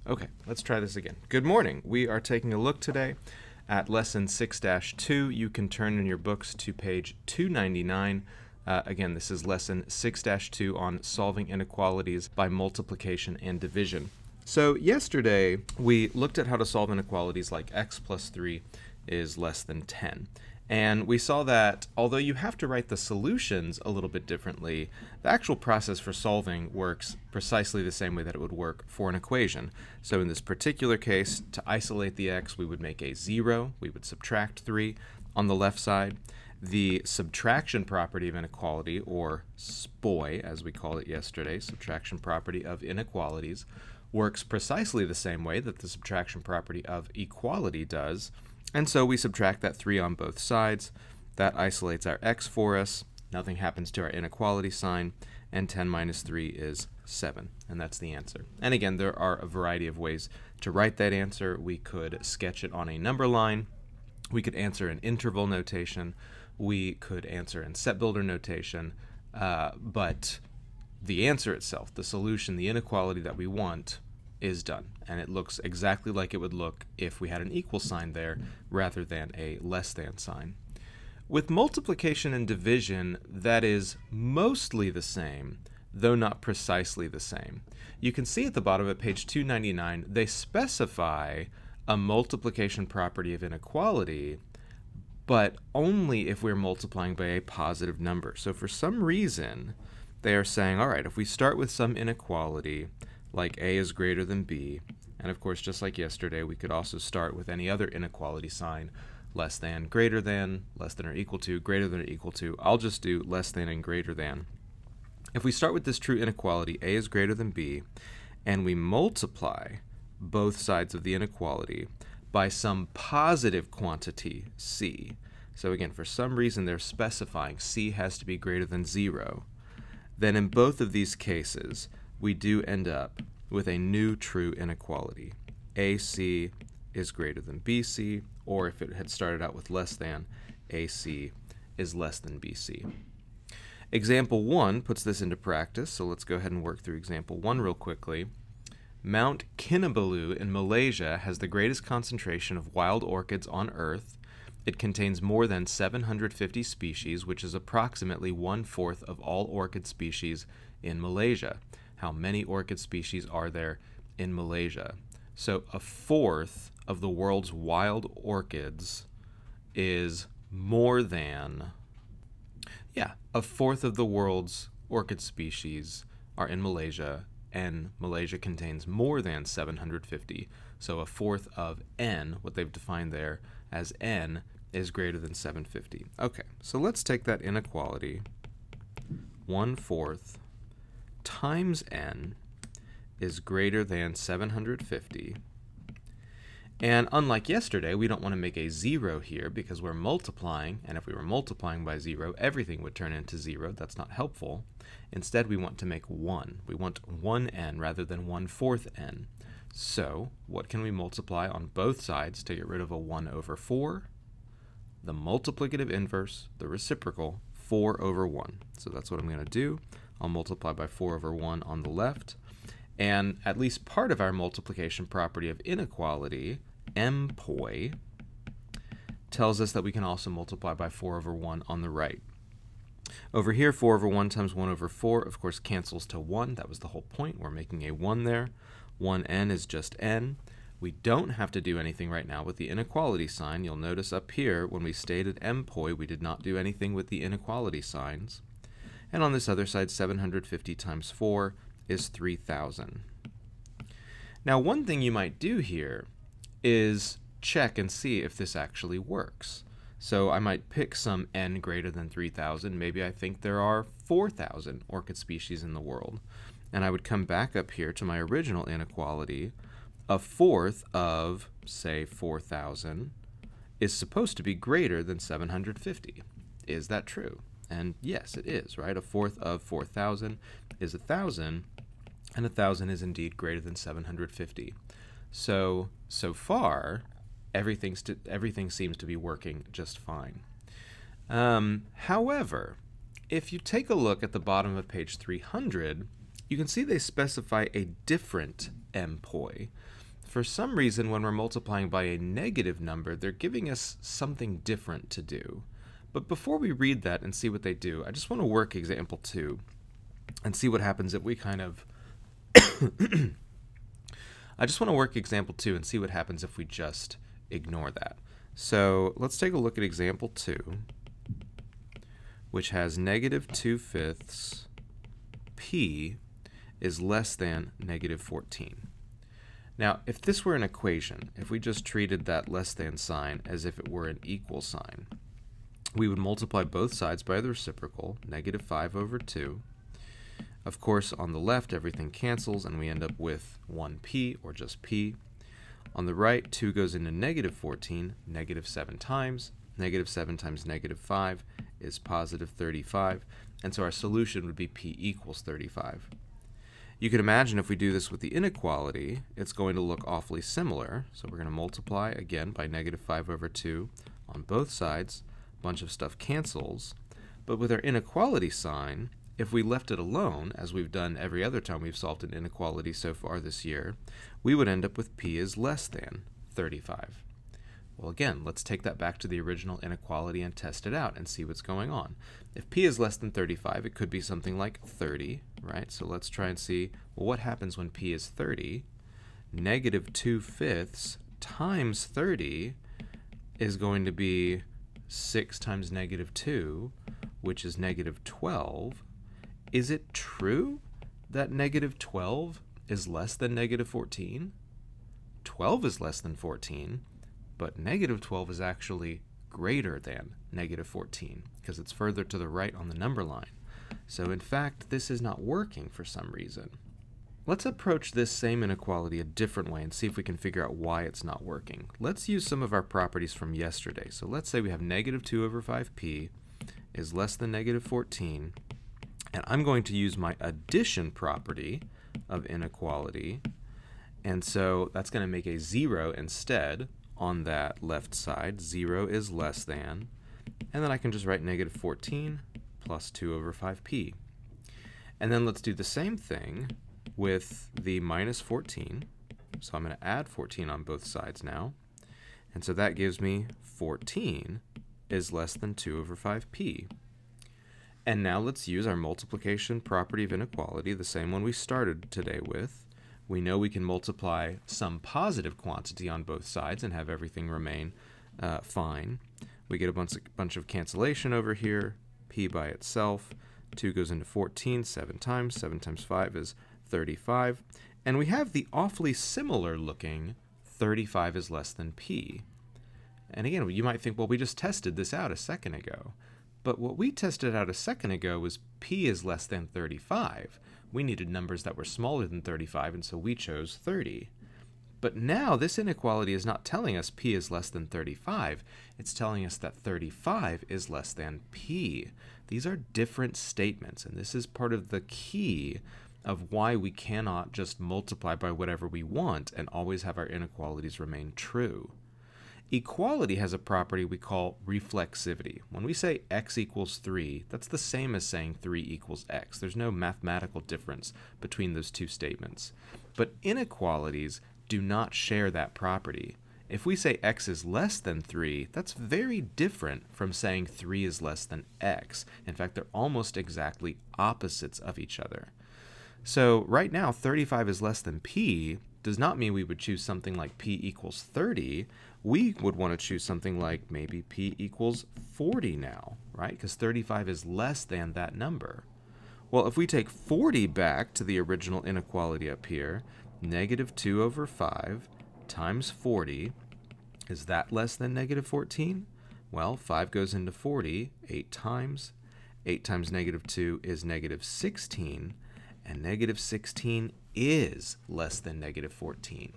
Okay, let's try this again. Good morning. We are taking a look today at Lesson 6-2. You can turn in your books to page 299. Again, this is Lesson 6-2 on solving inequalities by multiplication and division. So yesterday, we looked at how to solve inequalities like x plus 3 is less than 10. And we saw that although you have to write the solutions a little bit differently, the actual process for solving works precisely the same way that it would work for an equation. So in this particular case, to isolate the x, we would make a 0. We would subtract 3 on the left side. The subtraction property of inequality, or SPOI, as we called it yesterday, subtraction property of inequalities, works precisely the same way that the subtraction property of equality does. And so we subtract that 3 on both sides. That isolates our x for us. Nothing happens to our inequality sign. And 10 minus 3 is 7. And that's the answer. And again, there are a variety of ways to write that answer. We could sketch it on a number line. We could answer in interval notation. We could answer in set builder notation. But the answer itself, the solution, the inequality that we want, is done, and it looks exactly like it would look if we had an equal sign there rather than a less than sign. With multiplication and division, that is mostly the same, though not precisely the same. You can see at the bottom of page 299, they specify a multiplication property of inequality, but only if we're multiplying by a positive number. So for some reason, they are saying, all right, if we start with some inequality, like a is greater than b, and of course, just like yesterday, we could also start with any other inequality sign, less than or equal to, greater than or equal to. I'll just do less than and greater than. If we start with this true inequality, a is greater than b, and we multiply both sides of the inequality by some positive quantity, c. So again, for some reason, they're specifying c has to be greater than 0. Then in both of these cases, we do end up with a new true inequality. AC is greater than BC, or if it had started out with less than, AC is less than BC. Example 1 puts this into practice, so let's go ahead and work through example 1 real quickly. Mount Kinabalu in Malaysia has the greatest concentration of wild orchids on Earth. It contains more than 750 species, which is approximately 1/4 of all orchid species in Malaysia. How many orchid species are there in Malaysia? So 1/4 of the world's wild orchids is more than, 1/4 of the world's orchid species are in Malaysia, and Malaysia contains more than 750. So 1/4 of n, what they've defined there as n, is greater than 750. Okay, so let's take that inequality, 1/4 times n is greater than 750. And unlike yesterday, we don't want to make a 0 here because we're multiplying, and if we were multiplying by 0, everything would turn into 0. That's not helpful. Instead, we want to make 1. We want 1n rather than 1/4 n. So what can we multiply on both sides to get rid of a 1/4? The multiplicative inverse, the reciprocal, 4/1. So that's what I'm going to do. I'll multiply by 4/1 on the left. And at least part of our multiplication property of inequality, MPOI, tells us that we can also multiply by 4/1 on the right. Over here, 4/1 times 1/4, of course, cancels to 1. That was the whole point. We're making a 1 there. 1n is just n. We don't have to do anything right now with the inequality sign. You'll notice up here, when we stated MPOI, we did not do anything with the inequality signs. And on this other side, 750 times 4 is 3,000. Now, one thing you might do here is check and see if this actually works. So I might pick some n greater than 3,000. Maybe I think there are 4,000 orchid species in the world. And I would come back up here to my original inequality. 1/4 of, say, 4,000 is supposed to be greater than 750. Is that true? And yes, it is, right? 1/4 of 4,000 is 1,000, and 1,000 is indeed greater than 750. So far, everything seems to be working just fine. However, if you take a look at the bottom of page 300, you can see they specify a different employ. For some reason, when we're multiplying by a negative number, they're giving us something different to do. But before we read that and see what they do, I just want to work example 2 and see what happens if we kind of I just want to work example 2 and see what happens if we just ignore that. So let's take a look at example 2, which has negative 2/5 p is less than negative 14. Now, if this were an equation, if we just treated that less than sign as if it were an equal sign, we would multiply both sides by the reciprocal, negative 5/2. Of course, on the left, everything cancels, and we end up with 1p, or just p. On the right, 2 goes into negative 14, negative 7 times. Negative 7 times negative 5 is positive 35, and so our solution would be p equals 35. You can imagine if we do this with the inequality, it's going to look awfully similar. So we're going to multiply again by negative 5/2 on both sides. A bunch of stuff cancels. But with our inequality sign, if we left it alone, as we've done every other time we've solved an inequality so far this year, we would end up with p is less than 35. Well, again, let's take that back to the original inequality and test it out and see what's going on. If p is less than 35, it could be something like 30, right? So let's try and see, well, what happens when p is 30? Negative 2/5 times 30 is going to be 6 times negative 2, which is negative 12. Is it true that negative 12 is less than negative 14? 12 is less than 14, but negative 12 is actually greater than negative 14 because it's further to the right on the number line. So in fact, this is not working for some reason. Let's approach this same inequality a different way and see if we can figure out why it's not working. Let's use some of our properties from yesterday. So let's say we have negative 2/5p is less than negative 14, and I'm going to use my addition property of inequality, and so that's going to make a 0 instead on that left side. 0 is less than, and then I can just write negative 14 plus 2/5p. And then let's do the same thing with the minus 14. So I'm going to add 14 on both sides now, and so that gives me 14 is less than 2/5p. And now let's use our multiplication property of inequality, the same one we started today with. We know we can multiply some positive quantity on both sides and have everything remain fine. We get a bunch of cancellation over here, p by itself. 2 goes into 14 7 times. 7 times 5 is 35. And we have the awfully similar looking 35 is less than p. And again, you might think, well, we just tested this out a second ago. But what we tested out a second ago was p is less than 35. We needed numbers that were smaller than 35, and so we chose 30. But now this inequality is not telling us p is less than 35. It's telling us that 35 is less than p. These are different statements, and this is part of the key of why we cannot just multiply by whatever we want and always have our inequalities remain true. Equality has a property we call reflexivity. When we say x equals 3, that's the same as saying 3 equals x. There's no mathematical difference between those two statements. But inequalities do not share that property. If we say x is less than 3, that's very different from saying 3 is less than x. In fact, they're almost exactly opposites of each other. So right now, 35 is less than p does not mean we would choose something like p equals 30. We would want to choose something like maybe p equals 40 now, right? Because 35 is less than that number. Well, if we take 40 back to the original inequality up here, negative 2/5 times 40, is that less than negative 14? Well, 5 goes into 40 8 times. 8 times negative 2 is negative 16, and negative 16 is less than negative 14.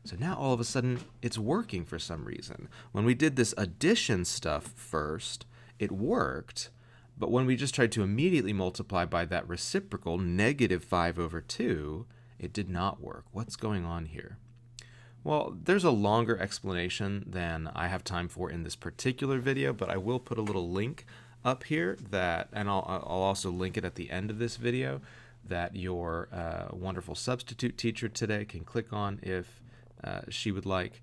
So now all of a sudden it's working for some reason. When we did this addition stuff first, it worked, but when we just tried to immediately multiply by that reciprocal, negative 5/2, it did not work. What's going on here? Well, there's a longer explanation than I have time for in this particular video, but I will put a little link up here and I'll also link it at the end of this video, that your wonderful substitute teacher today can click on if she would like.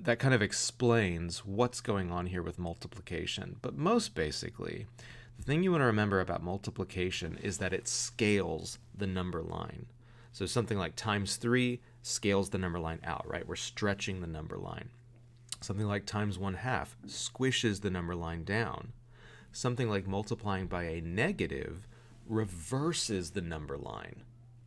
That kind of explains what's going on here with multiplication. But most basically, the thing you want to remember about multiplication is that it scales the number line. So something like times 3 scales the number line out, right? We're stretching the number line. Something like times 1/2 squishes the number line down. Something like multiplying by a negative reverses the number line.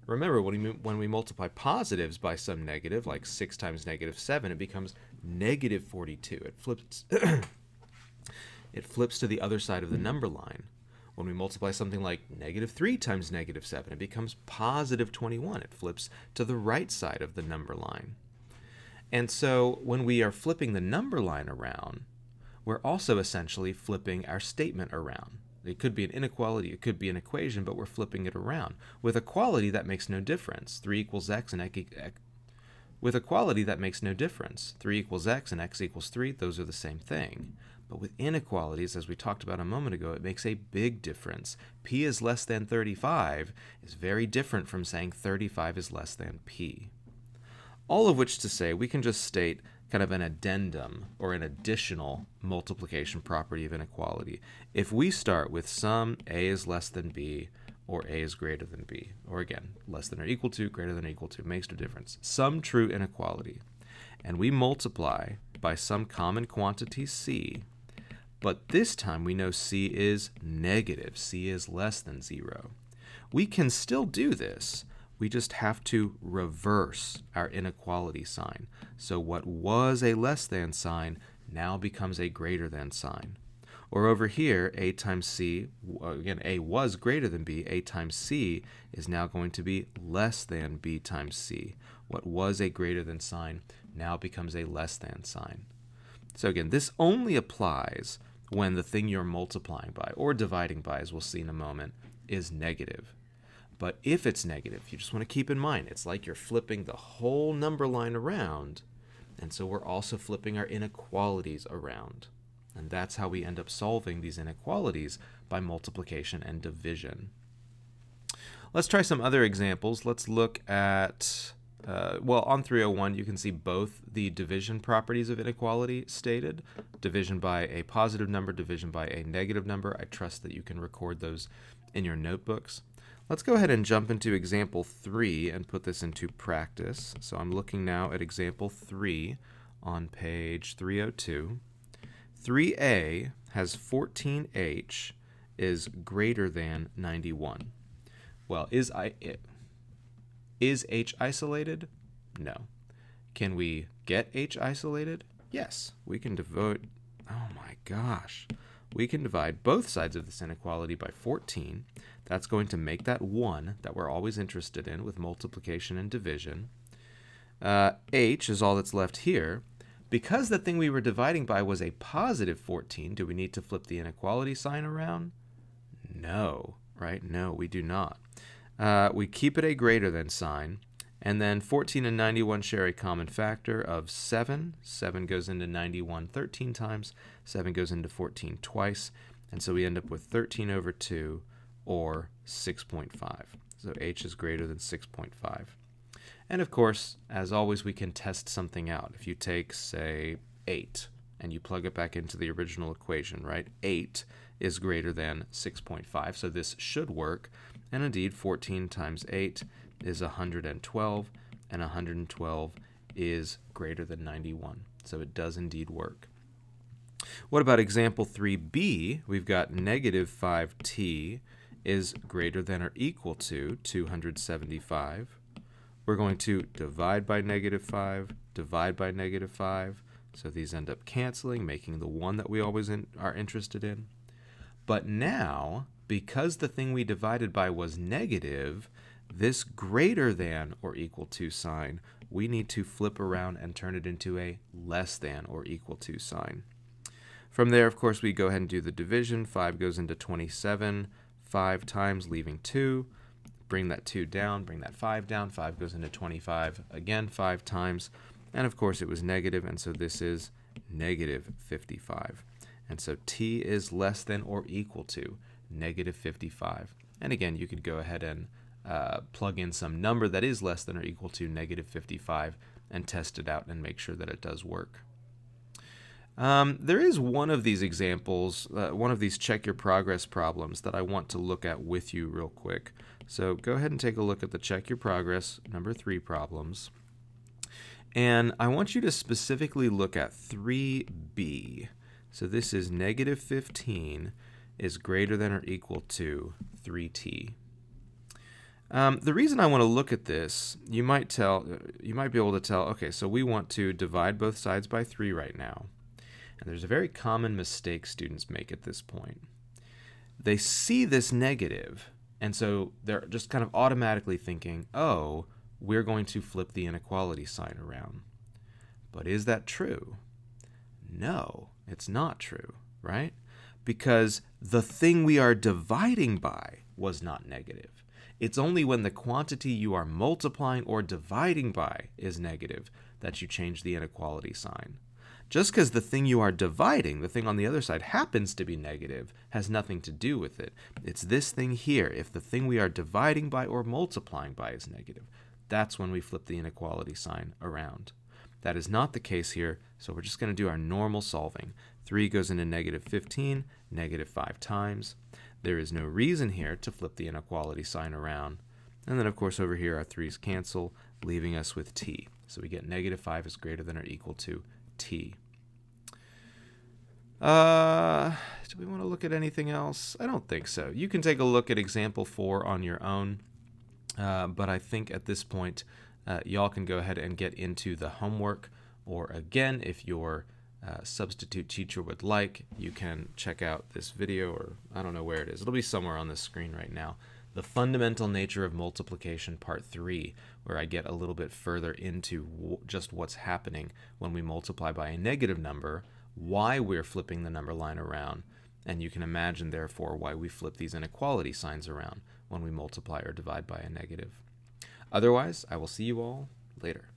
Remember, when we multiply positives by some negative, like 6 times -7, it becomes -42. It flips to the other side of the number line. When we multiply something like -3 times -7, it becomes +21. It flips to the right side of the number line. And so when we are flipping the number line around, we're also essentially flipping our statement around. It could be an inequality, it could be an equation, but we're flipping it around. With equality, that makes no difference. 3 equals x and with equality, that makes no difference. 3 equals x and x equals 3, those are the same thing. But with inequalities, as we talked about a moment ago, it makes a big difference. P is less than 35 is very different from saying 35 is less than P. All of which to say, we can just state kind of an addendum or an additional multiplication property of inequality. If we start with sum a is less than b or a is greater than b, or again, less than or equal to, greater than or equal to, makes no difference, some true inequality, and we multiply by some common quantity c, but this time we know c is negative, c is less than 0. We can still do this. We just have to reverse our inequality sign. So what was a less than sign now becomes a greater than sign. Or over here, a times c, again, a was greater than b, a times c is now going to be less than b times c. What was a greater than sign now becomes a less than sign. So again, this only applies when the thing you're multiplying by, or dividing by, as we'll see in a moment, is negative. But if it's negative, you just want to keep in mind, it's like you're flipping the whole number line around, and so we're also flipping our inequalities around. And that's how we end up solving these inequalities, by multiplication and division. Let's try some other examples. Let's look at, well, on 301, you can see both the division properties of inequality stated, division by a positive number, division by a negative number. I trust that you can record those in your notebooks. Let's go ahead and jump into example 3 and put this into practice. So I'm looking now at example 3 on page 302. 3a has 14h is greater than 91. Well, is h isolated? No. Can we get h isolated? Yes. We can devote, oh my gosh. We can divide both sides of this inequality by 14. That's going to make that 1 that we're always interested in with multiplication and division. H is all that's left here. Because the thing we were dividing by was a positive 14, do we need to flip the inequality sign around? No, right? No, we do not. We keep it a greater than sign. And then 14 and 91 share a common factor of 7. 7 goes into 91 13 times. 7 goes into 14 twice. And so we end up with 13 over 2, or 6.5. So h is greater than 6.5. And of course, as always, we can test something out. If you take, say, 8, and you plug it back into the original equation, right? 8 is greater than 6.5, so this should work. And indeed, 14 times 8 is 112, and 112 is greater than 91. So it does indeed work. What about example 3b? We've got negative 5t is greater than or equal to 275. We're going to divide by negative 5, divide by negative 5. So these end up canceling, making the 1 that we always are interested in. But now, because the thing we divided by was negative, this greater than or equal to sign, we need to flip around and turn it into a less than or equal to sign. From there, of course, we go ahead and do the division. 5 goes into 27 5 times, leaving 2. Bring that 2 down, bring that 5 down. 5 goes into 25 again 5 times. And of course, it was negative, and so this is negative 55. And so t is less than or equal to negative 55. And again, you could go ahead and plug in some number that is less than or equal to negative 55 and test it out and make sure that it does work. There is one of these examples, one of these check your progress problems that I want to look at with you real quick. So go ahead and take a look at the check your progress number 3 problems. And I want you to specifically look at 3b. So this is negative 15 is greater than or equal to 3t. The reason I want to look at this, you might be able to tell, okay, so we want to divide both sides by 3 right now. And there's a very common mistake students make at this point. They see this negative, and so they're just kind of automatically thinking, oh, we're going to flip the inequality sign around. But is that true? No, it's not true, right? Because the thing we are dividing by was not negative. It's only when the quantity you are multiplying or dividing by is negative that you change the inequality sign. Just because the thing you are dividing, the thing on the other side, happens to be negative, has nothing to do with it. It's this thing here. If the thing we are dividing by or multiplying by is negative, that's when we flip the inequality sign around. That is not the case here, so we're just going to do our normal solving. 3 goes into negative 15, negative 5 times. There is no reason here to flip the inequality sign around. And then, of course, over here, our 3's cancel, leaving us with t. So we get negative 5 is greater than or equal to t. Do we want to look at anything else? I don't think so. You can take a look at example 4 on your own, but I think at this point, y'all can go ahead and get into the homework, or again, if your substitute teacher would like, you can check out this video, or I don't know where it is. It'll be somewhere on this screen right now. The Fundamental Nature of Multiplication Part 3, where I get a little bit further into just what's happening when we multiply by a negative number, why we're flipping the number line around, and you can imagine, therefore, why we flip these inequality signs around when we multiply or divide by a negative. Otherwise, I will see you all later.